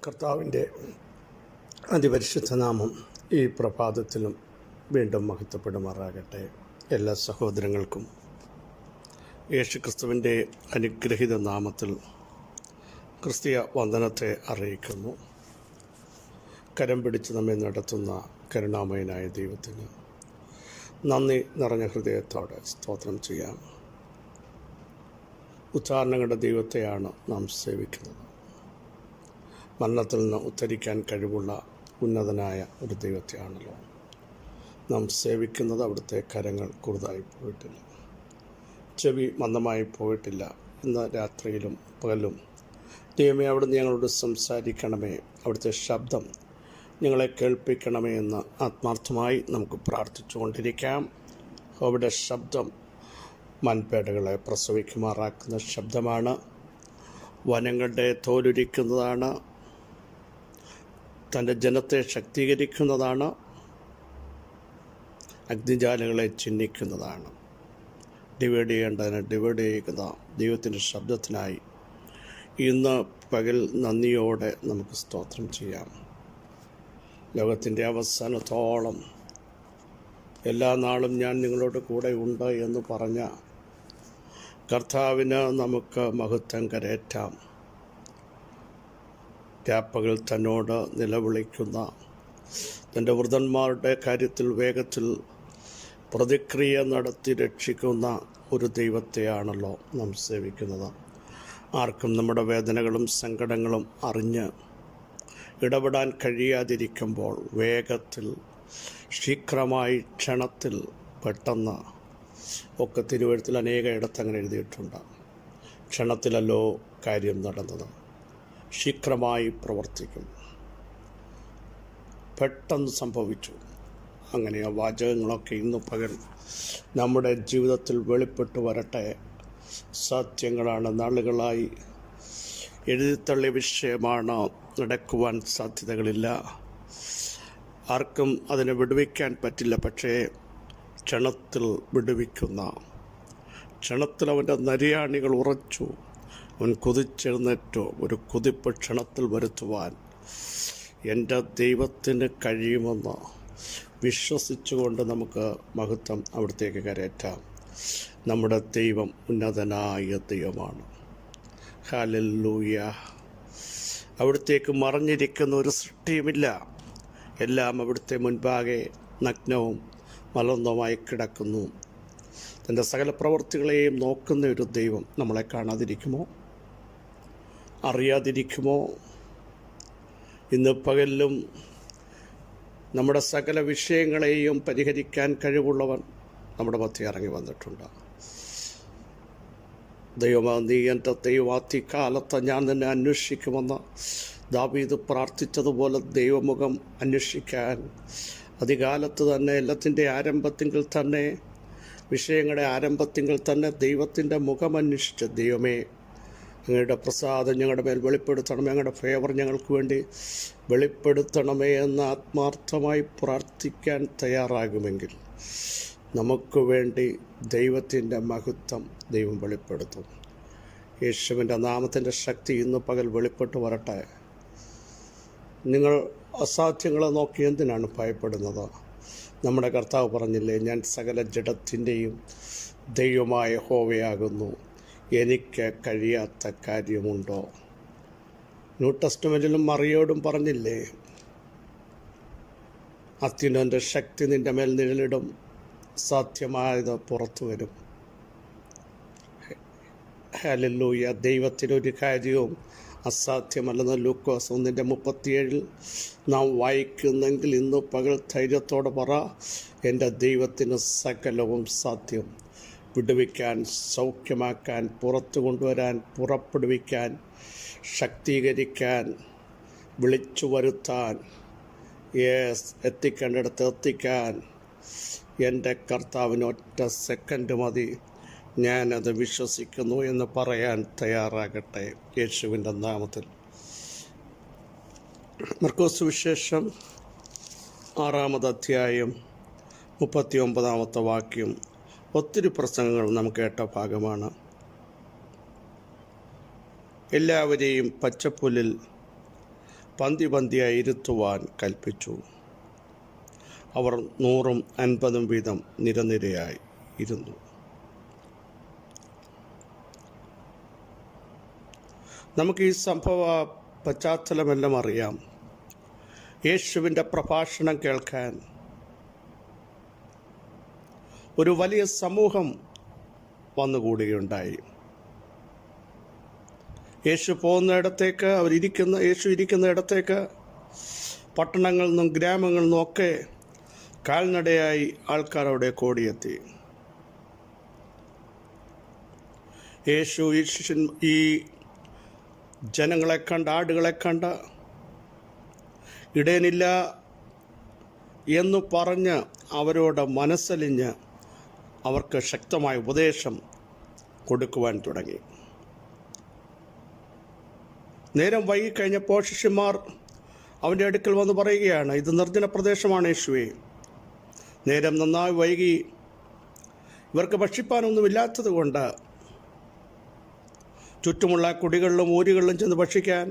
കർത്താവിൻ്റെ അതിപരിശുദ്ധ നാമം ഈ പ്രഭാതത്തിലും വീണ്ടും മഹത്വപ്പെടുമാറാകട്ടെ. എല്ലാ സഹോദരങ്ങൾക്കും യേശുക്രിസ്തുവിൻ്റെ അനുഗ്രഹീത നാമത്തിൽ ക്രിസ്തീയ വന്ദനത്തെ അറിയിക്കുന്നു. കരം പിടിച്ച് നമ്മെ നടത്തുന്ന കരുണാമയനായ ദൈവത്തിന് നന്ദി നിറഞ്ഞ ഹൃദയത്തോടെ സ്തോത്രം ചെയ്യാം. ഉച്ചാരണങ്ങളുടെ ദൈവത്തെയാണ് നാം സേവിക്കുന്നത്. മരണത്തിൽ നിന്ന് ഉദ്ധരിക്കാൻ കഴിവുള്ള ഉന്നതനായ ഒരു ദൈവത്തെയാണല്ലോ നാം സേവിക്കുന്നത്. അവിടുത്തെ കരങ്ങൾ കുറുതായി പോയിട്ടില്ല, ചെവി മന്ദമായി പോയിട്ടില്ല. ഇന്ന് രാത്രിയിലും പകലും ദൈവമേ, അവിടുന്ന് ഞങ്ങളോട് സംസാരിക്കണമേ, അവിടുത്തെ ശബ്ദം ഞങ്ങളെ കേൾപ്പിക്കണമേ എന്ന് ആത്മാർത്ഥമായി നമുക്ക് പ്രാർത്ഥിച്ചുകൊണ്ടിരിക്കാം. അവിടെ ശബ്ദം മൺപേടകളെ പ്രസവിക്കുമാറാക്കുന്ന ശബ്ദമാണ്, വനങ്ങളുടെ തോലുരിക്കുന്നതാണ്, തൻ്റെ ജനത്തെ ശക്തീകരിക്കുന്നതാണ്, അഗ്നിജാലകളെ ചിഹ്നിക്കുന്നതാണ്. ഡിവൈഡ് ചെയ്യേണ്ടതിന് ഡിവൈഡ് ചെയ്യുന്ന ദൈവത്തിൻ്റെ ശബ്ദത്തിനായി ഇന്ന് പകൽ നന്ദിയോടെ നമുക്ക് സ്തോത്രം ചെയ്യാം. ലോകത്തിൻ്റെ അവസാനത്തോളം എല്ലാ നാളും ഞാൻ നിങ്ങളോട് കൂടെ ഉണ്ട് എന്ന് പറഞ്ഞ കർത്താവിന് നമുക്ക് മഹത്വം കരേറ്റാം. രാപ്പകൽ തന്നോട് നിലവിളിക്കുന്ന തൻ്റെ വൃതന്മാരുടെ കാര്യത്തിൽ വേഗത്തിൽ പ്രതിക്രിയ നടത്തി രക്ഷിക്കുന്ന ഒരു ദൈവത്തെയാണല്ലോ നാം സേവിക്കുന്നത്. ആർക്കും നമ്മുടെ വേദനകളും സങ്കടങ്ങളും അറിഞ്ഞ് ഇടപെടാൻ കഴിയാതിരിക്കുമ്പോൾ വേഗത്തിൽ ശീഘ്രമായി ക്ഷണത്തിൽ പെട്ടെന്ന് ഒക്കെ തിരുവഴുത്തിൽ അനേക ഇടത്ത് അങ്ങനെ എഴുതിയിട്ടുണ്ട്. ക്ഷണത്തിലല്ലോ കാര്യം നടന്നത്, ശീഘ്രമായി പ്രവർത്തിക്കും, പെട്ടെന്ന് സംഭവിച്ചു. അങ്ങനെ ആ വാചകങ്ങളൊക്കെ ഇന്ന് പകൽ നമ്മുടെ ജീവിതത്തിൽ വെളിപ്പെട്ടു വരട്ടെ. സത്യങ്ങളാണ്, നാളുകളായി എഴുതിത്തള്ളിയ വിഷയമാണ്, നടക്കുവാൻ സാധ്യതകളില്ല, ആർക്കും അതിനെ വിടുവിക്കാൻ പറ്റില്ല. പക്ഷേ ക്ഷണത്തിൽ വിടുവിക്കുന്ന, ക്ഷണത്തിൽ അവൻ്റെ നരിയാണികൾ ഉറച്ചു, അവൻ കുതിച്ചെഴുന്നേറ്റു. ഒരു കുതിപ്പ് ക്ഷണത്തിൽ വരുത്തുവാൻ എൻ്റെ ദൈവത്തിന് കഴിയുമെന്ന് വിശ്വസിച്ചുകൊണ്ട് നമുക്ക് മഹത്വം അവിടത്തേക്ക് കരയറ്റാം. നമ്മുടെ ദൈവം ഉന്നതനായ ദൈവമാണ്. ഹല്ലേലൂയ. അവിടത്തേക്ക് മറഞ്ഞിരിക്കുന്ന ഒരു സൃഷ്ടിയുമില്ല. എല്ലാം അവിടുത്തെ മുൻപാകെ നഗ്നവും മലർന്നവുമായി കിടക്കുന്നു. തൻ്റെ സകല പ്രവൃത്തികളെയും നോക്കുന്ന ഒരു ദൈവം നമ്മളെ കാണാതിരിക്കുമോ, അറിയാതിരിക്കുമോ? ഇന്ന് പകലിലും നമ്മുടെ സകല വിഷയങ്ങളെയും പരിഹരിക്കാൻ കഴിവുള്ളവൻ നമ്മുടെ മധ്യേ ഇറങ്ങി വന്നിട്ടുണ്ട്. ദൈവമേ, നീ എൻ്റെ ദൈവാത്തി കാലത്ത് ഞാൻ നിന്നെ അന്വേഷിക്കുമെന്ന് ദാവീദ് പ്രാർത്ഥിച്ചതുപോലെ ദൈവമുഖം അന്വേഷിക്കാൻ അതികാലത്ത് തന്നെ, എല്ലാത്തിൻ്റെ ആരംഭത്തിങ്കിൽ തന്നെ, വിഷയങ്ങളുടെ ആരംഭത്തിങ്കിൽ തന്നെ ദൈവത്തിൻ്റെ മുഖം അന്വേഷിച്ച ദൈവമേ, അങ്ങയുടെ പ്രസാദം ഞങ്ങളുടെ മേൽ വെളിപ്പെടുത്തണമേ, അങ്ങയുടെ ഫേവർ ഞങ്ങൾക്ക് വേണ്ടി വെളിപ്പെടുത്തണമേ എന്ന് ആത്മാർത്ഥമായി പ്രാർത്ഥിക്കാൻ തയ്യാറാകുമെങ്കിൽ നമുക്ക് വേണ്ടി ദൈവത്തിൻ്റെ മഹത്വം ദൈവം വെളിപ്പെടുത്തും. യേശുവിൻ്റെ നാമത്തിൻ്റെ ശക്തി ഇന്ന് പകൽ വെളിപ്പെട്ട് വരട്ടെ. നിങ്ങൾ അസാധ്യങ്ങളെ നോക്കി എന്തിനാണ് ഭയപ്പെടുന്നത്? നമ്മുടെ കർത്താവ് പറഞ്ഞില്ലേ, ഞാൻ സകല ജഡത്തിൻ്റെയും ദൈവമായ യഹോവയാകുന്നു, എനിക്ക് കഴിയാത്ത കാര്യമുണ്ടോ? ന്യൂ ടെസ്റ്റ്മെൻറ്റിലും മറിയോടും പറഞ്ഞില്ലേ, അത്യുന്നതൻ്റെ ശക്തി നിൻ്റെ മേൽ നിഴലിടും, സാധ്യമായത് പുറത്തു വരും. ഹല്ലേലൂയ. ദൈവത്തിനൊരു കാര്യവും അസാധ്യമല്ലെന്ന് ലൂക്കോസ് 1:37 നാം വായിക്കുന്നെങ്കിൽ ഇന്ന് പകൽ ധൈര്യത്തോടെ പറ, എൻ്റെ ദൈവത്തിന് സകലവും സാധ്യം. വിടുവിക്കാൻ, സൗഖ്യമാക്കാൻ, പുറത്തു കൊണ്ടുവരാൻ, പുറപ്പെടുവിക്കാൻ, ശക്തീകരിക്കാൻ, വിളിച്ചു വരുത്താൻ, എത്തിക്കേണ്ടിടത്ത് എത്തിക്കാൻ എൻ്റെ കർത്താവിന് ഒറ്റ സെക്കൻഡ് മതി. ഞാനത് വിശ്വസിക്കുന്നു എന്ന് പറയാൻ തയ്യാറാകട്ടെ യേശുവിൻ്റെ നാമത്തിൽ. മർക്കോസ് സുവിശേഷം 6-ാമത് അധ്യായം 39-ാമത്തെ വാക്യം. ഒത്തിരി പ്രസംഗങ്ങൾ നാം കേട്ട ഭാഗമാണ്. എല്ലാവരെയും പച്ചപ്പുല്ലിൽ പന്തിയായി ഇരുത്തുവാൻ കൽപ്പിച്ചു. അവർ 100ഉം 50ഉം വീതം നിരനിരയായി ഇരുന്നു. നമുക്ക് ഈ സംഭവ പശ്ചാത്തലമെല്ലാം അറിയാം. യേശുവിൻ്റെ പ്രഭാഷണം കേൾക്കാൻ ഒരു വലിയ സമൂഹം വന്നുകൂടുകയുണ്ടായി. യേശു ഇരിക്കുന്ന ഇടത്തേക്ക് പട്ടണങ്ങളിൽ നിന്നും ഗ്രാമങ്ങളിൽ നിന്നും ഒക്കെ കാൽനടയായി ആൾക്കാർ അവിടെ കൂടിയെത്തി. യേശു ഈ ജനങ്ങളെ കണ്ട്, ആടുകളെ കണ്ട്, ഇടയനില്ല എന്നു പറഞ്ഞ് അവരോട് മനസ്സലിഞ്ഞ് അവർക്ക് ശക്തമായ ഉപദേശം കൊടുക്കുവാൻ തുടങ്ങി. നേരം വൈകിക്കഴിഞ്ഞപ്പോൾ ശിഷ്യന്മാർ അവൻ്റെ അടുക്കൽ വന്ന് പറയുകയാണ്, ഇത് നിർജ്ജന പ്രദേശമാണ് യേശുവേ. നേരം നന്നായി വൈകി, ഇവർക്ക് ഭക്ഷിപ്പാനൊന്നുമില്ലാത്തത് കൊണ്ട് ചുറ്റുമുള്ള കുടികളിലും ഊരുകളിലും ചെന്ന് ഭക്ഷിക്കാൻ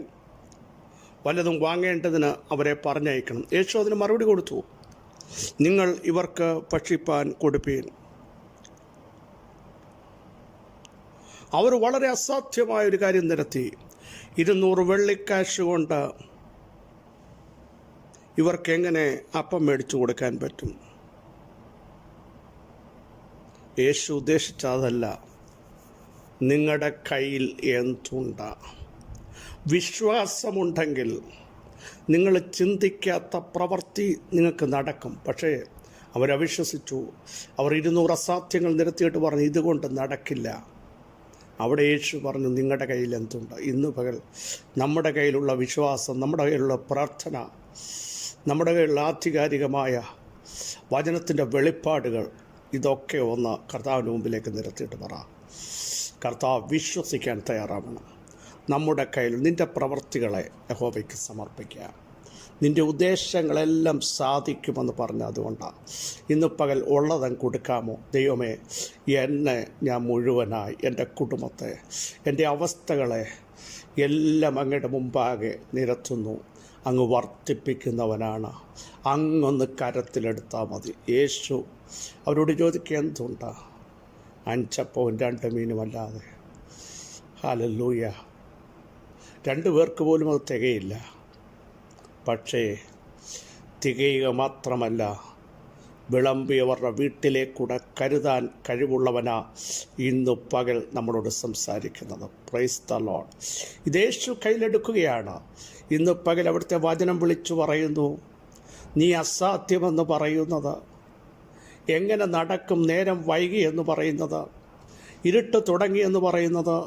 വല്ലതും വാങ്ങേണ്ടതിന് അവരെ പറഞ്ഞയക്കണം. യേശു അതിന് മറുപടി കൊടുത്തു, നിങ്ങൾ ഇവർക്ക് ഭക്ഷിപ്പാൻ കൊടുപ്പീൻ. അവർ വളരെ അസാധ്യമായൊരു കാര്യം നിരത്തി. 200 വെള്ളിക്കാശ് കൊണ്ട് ഇവർക്ക് എങ്ങനെ അപ്പം മേടിച്ചു കൊടുക്കാൻ പറ്റും? യേശു ഉദ്ദേശിച്ചതല്ല. നിങ്ങളുടെ കയ്യിൽ എന്തുണ്ട്? വിശ്വാസമുണ്ടെങ്കിൽ നിങ്ങൾ ചിന്തിക്കാത്ത പ്രവൃത്തി നിങ്ങൾക്ക് നടക്കും. പക്ഷേ അവരവിശ്വസിച്ചു. അവർ 200 അസാധ്യങ്ങൾ നിരത്തിയിട്ട് പറഞ്ഞു, ഇതുകൊണ്ട് നടക്കില്ല. അവിടെ യേശു പറഞ്ഞു, നിങ്ങളുടെ കയ്യിൽ എന്തുണ്ട്? ഇന്ന് പകൽ നമ്മുടെ കയ്യിലുള്ള വിശ്വാസം, നമ്മുടെ കയ്യിലുള്ള പ്രാർത്ഥന, നമ്മുടെ കയ്യിലുള്ള ആധികാരികമായ വചനത്തിൻ്റെ വെളിപ്പാടുകൾ, ഇതൊക്കെ ഒന്ന് കർത്താവിൻ്റെ മുമ്പിലേക്ക് നിരത്തിയിട്ട് പറ. കർത്താവ് വിശ്വസിക്കാൻ തയ്യാറാവണം. നമ്മുടെ കയ്യിൽ നിൻ്റെ പ്രവൃത്തികളെ യഹോവയ്ക്ക് സമർപ്പിക്കുക. നിൻ്റെ ഉദ്ദേശങ്ങളെല്ലാം സാധിക്കുമെന്ന് പറഞ്ഞ അതുകൊണ്ടാണ് ഇന്ന് പകൽ ഉള്ളതങ്ങ് കൊടുക്കാമോ? ദൈവമേ, എന്നെ ഞാൻ മുഴുവനായി, എൻ്റെ കുടുംബത്തെ, എൻ്റെ അവസ്ഥകളെ എല്ലാം അങ്ങയുടെ മുമ്പാകെ നിരത്തുന്നു. അങ്ങ് വർദ്ധിപ്പിക്കുന്നവനാണ്. അങ്ങൊന്ന് കരത്തിലെടുത്താൽ മതി. യേശു അവരോട് ചോദിക്കുക, എന്തുണ്ട്? 5 അപ്പവും 2 മീനുമല്ലാതെ. ഹല്ലേലൂയ. 2 പേർക്ക് പോലും അത് തികയില്ല. പക്ഷേ തികയുക മാത്രമല്ല, വിളമ്പിയവരുടെ വീട്ടിലേക്കൂടെ കരുതാൻ കഴിവുള്ളവനാ ഇന്ന് പകൽ നമ്മളോട് സംസാരിക്കുന്നത്. Praise the Lord. ഇത് യേശു കയ്യിലെടുക്കുകയാണ്. ഇന്ന് പകൽ അവിടുത്തെ വചനം വിളിച്ചു പറയുന്നു, നീ അസാധ്യമെന്ന് പറയുന്നത് എങ്ങനെ നടക്കും? നേരം വൈകി എന്ന് പറയുന്നത്, ഇരുട്ട് തുടങ്ങിയെന്ന് പറയുന്നത്,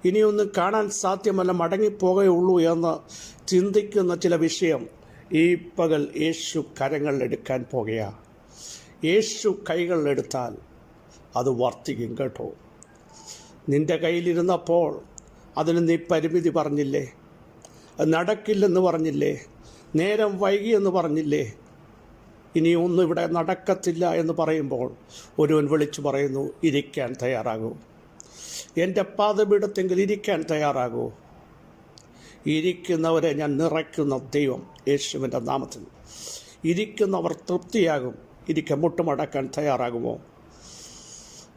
ഇനിയൊന്നും കാണാൻ സാധ്യമല്ല, മടങ്ങിപ്പോകുകയുള്ളൂ എന്ന് ചിന്തിക്കുന്ന ചില വിഷയം ഈ പകൽ യേശു കരങ്ങളിലെടുക്കാൻ പോകുകയാണ്. യേശു കൈകളിലെടുത്താൽ അത് വർദ്ധിക്കും കേട്ടോ. നിൻ്റെ കയ്യിലിരുന്നപ്പോൾ അതിന് നീ പരിമിതി പറഞ്ഞില്ലേ? നടക്കില്ലെന്ന് പറഞ്ഞില്ലേ? നേരം വൈകിയെന്ന് പറഞ്ഞില്ലേ? ഇനിയൊന്നും ഇവിടെ നടക്കത്തില്ല എന്ന് പറയുമ്പോൾ ഒരുവൻ വിളിച്ചു പറയുന്നു, ഇരിക്കാൻ തയ്യാറാകൂ. എൻ്റെ പാദപീഠത്തെങ്കിൽ ഇരിക്കാൻ തയ്യാറാകൂ. ഇരിക്കുന്നവരെ ഞാൻ നിറയ്ക്കുന്ന ദൈവം യേശുവിൻ്റെ നാമത്തിൽ. ഇരിക്കുന്നവർ തൃപ്തിയാകും. മുട്ടുമടക്കാൻ തയ്യാറാകുമോ?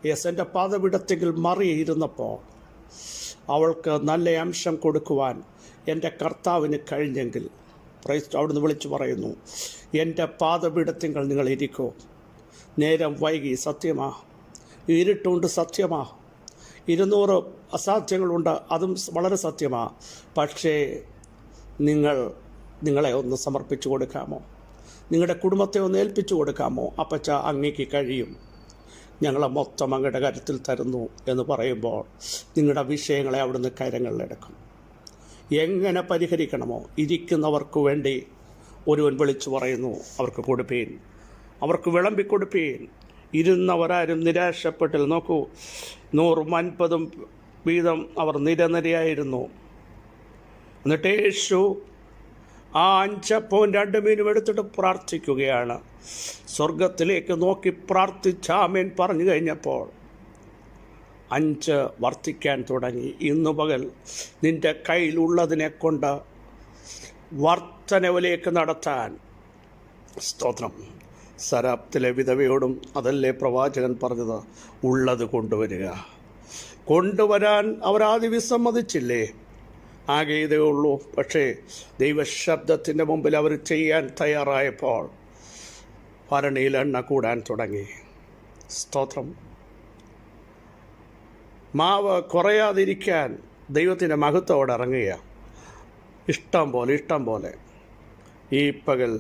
യെസ്, എൻ്റെ പാദപീഠത്തെങ്കിൽ മറിയിരുന്നപ്പോൾ അവൾക്ക് നല്ല അംശം കൊടുക്കുവാൻ എൻ്റെ കർത്താവിന് കഴിഞ്ഞെങ്കിൽ, പ്രൈസ്, അവിടുന്ന് വിളിച്ചു പറയുന്നു, എൻ്റെ പാദപീഠത്തിങ്കൽ നിങ്ങൾ ഇരിക്കൂ. നേരം വൈകി, സത്യമാ. ഇരുട്ടുണ്ട്, സത്യമാ. 200 അസാധ്യങ്ങളുണ്ട്, അതും വളരെ സത്യമാ. പക്ഷേ നിങ്ങളെ ഒന്ന് സമർപ്പിച്ചു കൊടുക്കാമോ? നിങ്ങളുടെ കുടുംബത്തെ ഒന്ന് ഏൽപ്പിച്ചു കൊടുക്കാമോ? അപ്പച്ച, അങ്ങേക്ക് കഴിയും, ഞങ്ങളെ മൊത്തം അങ്ങയുടെ കരുത്തിൽ തരുന്നു എന്ന് പറയുമ്പോൾ നിങ്ങളുടെ വിഷയങ്ങളെ അവിടുന്ന് കരങ്ങളിലെടുക്കും. എങ്ങനെ പരിഹരിക്കണമോ? ഇരിക്കുന്നവർക്ക് വേണ്ടി ഒരുവൻ വിളിച്ചു പറയുന്നു, അവർക്ക് കൊടുപ്പീൻ, അവർക്ക് വിളമ്പിക്കൊടുപ്പീൻ. ഇരുന്നവരാരും നിരാശപ്പെട്ടിൽ. നോക്കൂ, 100ഉം 50ഉം വീതം അവർ നിരനിരയായിരുന്നു. എന്നിട്ട് യേശു ആ 5 അപ്പവും 2 മീനും എടുത്തിട്ട് പ്രാർത്ഥിക്കുകയാണ്. സ്വർഗത്തിലേക്ക് നോക്കി പ്രാർത്ഥിച്ച് ആമേൻ പറഞ്ഞു കഴിഞ്ഞപ്പോൾ 5 വർദ്ധിക്കാൻ തുടങ്ങി. ഇന്നു പകൽ നിൻ്റെ കയ്യിലുള്ളതിനെ കൊണ്ട് വർധനവിലേക്ക് നടത്താൻ. സ്തോത്രം. സരാപ്തിലെ വിധവയോടും അതല്ലേ പ്രവാചകൻ പറഞ്ഞത്? ഉള്ളത് കൊണ്ടുവരാൻ അവരാദ്യം വിസമ്മതിച്ചില്ലേ? ആകെ ഇതേ ഉള്ളൂ. പക്ഷേ ദൈവശബ്ദത്തിൻ്റെ മുമ്പിൽ അവർ ചെയ്യാൻ തയ്യാറായപ്പോൾ ഭരണിയിൽ എണ്ണ കൂടാൻ തുടങ്ങി. സ്തോത്രം. മാവ് കുറയാതിരിക്കാൻ ദൈവത്തിൻ്റെ മഹത്വത്തോടെ ഇറങ്ങുക. ഇഷ്ടം പോലെ ഈ പകൽ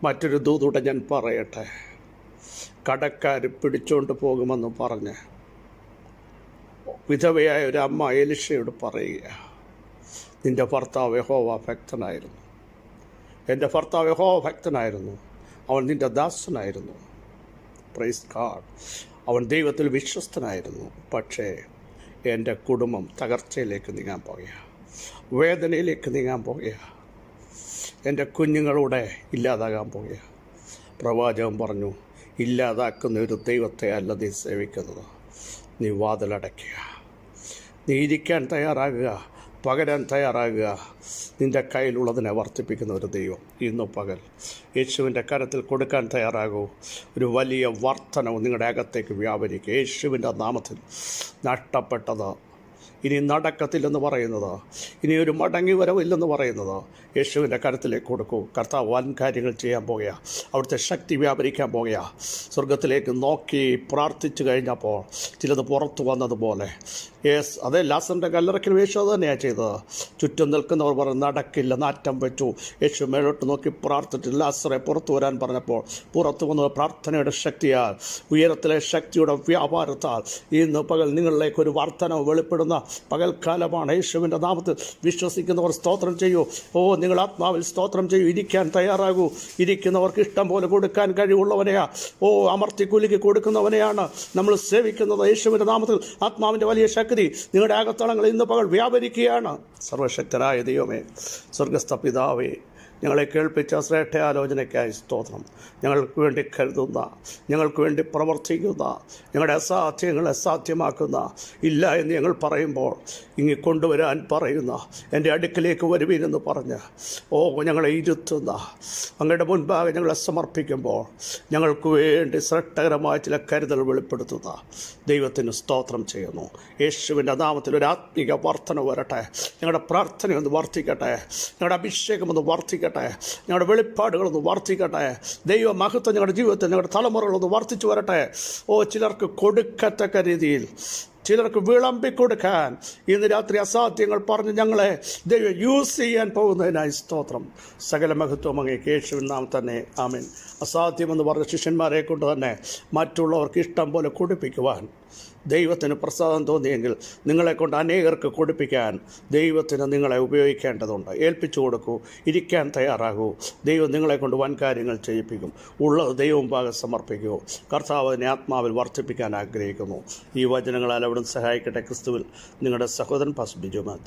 മറ്റൊരു ദൂതൂടെ ഞാൻ പറയട്ടെ. കടക്കാർ പിടിച്ചുകൊണ്ട് പോകുമെന്ന് പറഞ്ഞ് വിധവയായ ഒരു അമ്മ എലിശയോട് പറയുക, നിൻ്റെ ഭർത്താവ് യഹോവ ഭക്തനായിരുന്നു, എൻ്റെ ഭർത്താവ് യഹോവ ഭക്തനായിരുന്നു, അവൻ നിൻ്റെ ദാസനായിരുന്നു. Praise God. അവൻ ദൈവത്തിൽ വിശ്വസ്തനായിരുന്നു. പക്ഷേ എൻ്റെ കുടുംബം തകർച്ചയിലേക്ക് നീങ്ങാൻ പോകുക, വേദനയിലേക്ക് നീങ്ങാൻ പോകുക, എൻ്റെ കുഞ്ഞുങ്ങളുടെ ഇല്ലാതാകാൻ പോകുക. പ്രവാചകൻ പറഞ്ഞു, ഇല്ലാതാക്കുന്ന ഒരു ദൈവത്തെ അല്ല നീ സേവിക്കുന്നത്. നീ വാതിലടയ്ക്കുക, നീ ഇരിക്കാൻ തയ്യാറാകുക, പകരാൻ തയ്യാറാകുക. നിൻ്റെ കയ്യിലുള്ളതിനെ വർദ്ധിപ്പിക്കുന്ന ഒരു ദൈവം ഇന്നു പകൽ യേശുവിൻ്റെ കരത്തിൽ കൊടുക്കാൻ തയ്യാറാകൂ. ഒരു വലിയ വർധനവ് നിങ്ങളുടെ അകത്തേക്ക് വ്യാപരിക്കുക. യേശുവിൻ്റെ നാമത്തിൽ നഷ്ടപ്പെട്ടത് ഇനി നടക്കത്തില്ലെന്ന് പറയുന്നത്, ഇനി ഒരു മടങ്ങി വരവില്ലെന്ന് പറയുന്നത് യേശുവിൻ്റെ കരത്തിലേക്ക് കൊടുക്കൂ. കർത്താവ് വൻ കാര്യങ്ങൾ ചെയ്യാൻ പോകുക, അവിടുത്തെ ശക്തി വ്യാപരിക്കാൻ പോകുക. സ്വർഗത്തിലേക്ക് നോക്കി പ്രാർത്ഥിച്ചു കഴിഞ്ഞപ്പോൾ ചിലത് പുറത്തു വന്നതുപോലെ. അതേ ലാസറിൻ്റെ കല്ലറയ്ക്കൽ യേശു അത് തന്നെയാണ് ചെയ്തത്. ചുറ്റും നിൽക്കുന്നവർ പറഞ്ഞു നടക്കില്ല, നാറ്റം വെച്ചു. യേശു മേലോട്ട് നോക്കി പ്രാർത്ഥിച്ചു ലാസറെ പുറത്തു വരാൻ പറഞ്ഞപ്പോൾ പുറത്തു വന്നത് പ്രാർത്ഥനയുടെ ശക്തിയാൽ, ഉയരത്തിലെ ശക്തിയുടെ വ്യാപാരത്താൽ ഇന്ന് പകൽ നിങ്ങളിലേക്ക് ഒരു വർധന വെളിപ്പെടുന്ന പകൽക്കാലമാണ്. യേശുവിൻ്റെ നാമത്തിൽ വിശ്വസിക്കുന്നവർ സ്തോത്രം ചെയ്യൂ. നിങ്ങൾ ആത്മാവിൽ സ്തോത്രം ചെയ്യൂ. ഇരിക്കാൻ തയ്യാറാകൂ. ഇരിക്കുന്നവർക്ക് ഇഷ്ടം പോലെ കൊടുക്കാൻ കഴിവുള്ളവനെയാ. അമർത്തി കുലുക്കി കൊടുക്കുന്നവനെയാണ് നമ്മൾ സേവിക്കുന്നത്. യേശുവിൻ്റെ നാമത്തിൽ ആത്മാവിൻ്റെ വലിയ ശക്തി നിങ്ങളുടെ അകത്തളങ്ങൾ ഇന്ന് പകൽ വ്യാപരിക്കുകയാണ്. സർവശക്തനായ ദൈവമേ, സ്വർഗസ്ഥ പിതാവേ, ഞങ്ങളെ കേൾപ്പിച്ച ശ്രേഷ്ഠ ആലോചനയ്ക്കായി സ്തോത്രം. ഞങ്ങൾക്ക് വേണ്ടി കരുതുന്ന, ഞങ്ങൾക്ക് വേണ്ടി പ്രവർത്തിക്കുന്ന, ഞങ്ങളുടെ അസാധ്യങ്ങളെ സാധ്യമാക്കുന്ന, ഇല്ല എന്ന് ഞങ്ങൾ പറയുമ്പോൾ കൊണ്ടുവരാൻ പറയുന്ന, എൻ്റെ അടുക്കിലേക്ക് വരുവീനെന്ന് പറഞ്ഞ് ഞങ്ങളെ ഇരുത്തുന്ന, അങ്ങയുടെ മുൻപാകെ ഞങ്ങളെ സമർപ്പിക്കുമ്പോൾ ഞങ്ങൾക്ക് വേണ്ടി ശ്രേഷ്ഠകരമായ ചില കരുതൽ വെളിപ്പെടുത്തുന്ന ദൈവത്തിന് സ്തോത്രം ചെയ്യുന്നു. യേശുവിൻ്റെ നാമത്തിൽ ഒരു ആത്മീക വർധന വരട്ടെ. ഞങ്ങളുടെ പ്രാർത്ഥനയൊന്ന് വർദ്ധിക്കട്ടെ, ഞങ്ങളുടെ അഭിഷേകമൊന്ന് വർദ്ധിക്കട്ടെ, ഞങ്ങളുടെ വെളിപ്പാടുകളൊന്ന് വർദ്ധിക്കട്ടെ. ദൈവ മഹത്വം ഞങ്ങളുടെ ജീവിതത്തിൽ, ഞങ്ങളുടെ തലമുറകളൊന്ന് വർദ്ധിച്ചു വരട്ടെ. ചിലർക്ക് കൊടുക്കത്തക്ക രീതിയിൽ, ചിലർക്ക് വിളമ്പിക്കൊടുക്കാൻ ഇന്ന് രാത്രി അസാധ്യങ്ങൾ പറഞ്ഞ് ഞങ്ങളെ ദൈവം യൂസ് ചെയ്യാൻ പോകുന്നതിനായി സ്തോത്രം. സകല മഹത്വം അങ്ങേക്ക് യേശുവിൻ നാമത്തിൽ തന്നെ ആമേൻ. അസാധ്യമെന്ന് പറഞ്ഞ ശിഷ്യന്മാരെ കൊണ്ട് തന്നെ മറ്റുള്ളവർക്ക് ഇഷ്ടം പോലെ കൊടുപ്പിക്കുവാൻ ദൈവത്തിന് പ്രസാദം തോന്നിയെങ്കിൽ നിങ്ങളെക്കൊണ്ട് അനേകർക്ക് കൊടുപ്പിക്കാൻ ദൈവത്തിന് നിങ്ങളെ ഉപയോഗിക്കേണ്ടതുണ്ട്. ഏൽപ്പിച്ചു കൊടുക്കൂ, ഇരിക്കാൻ തയ്യാറാകൂ. ദൈവം നിങ്ങളെക്കൊണ്ട് വൻ കാര്യങ്ങൾ ചെയ്യിപ്പിക്കും. ഉള്ളത് ദൈവം ഭാഗം സമർപ്പിക്കൂ. കർത്താവ് അതിനെ ആത്മാവിൽ വർദ്ധിപ്പിക്കാൻ ആഗ്രഹിക്കുന്നു. ഈ വചനങ്ങളാൽ അവിടുന്ന് സഹായിക്കട്ടെ. ക്രിസ്തുവിൽ നിങ്ങളുടെ സഹോദരൻ പാസ്റ്റർ ബിജു മാത്യു.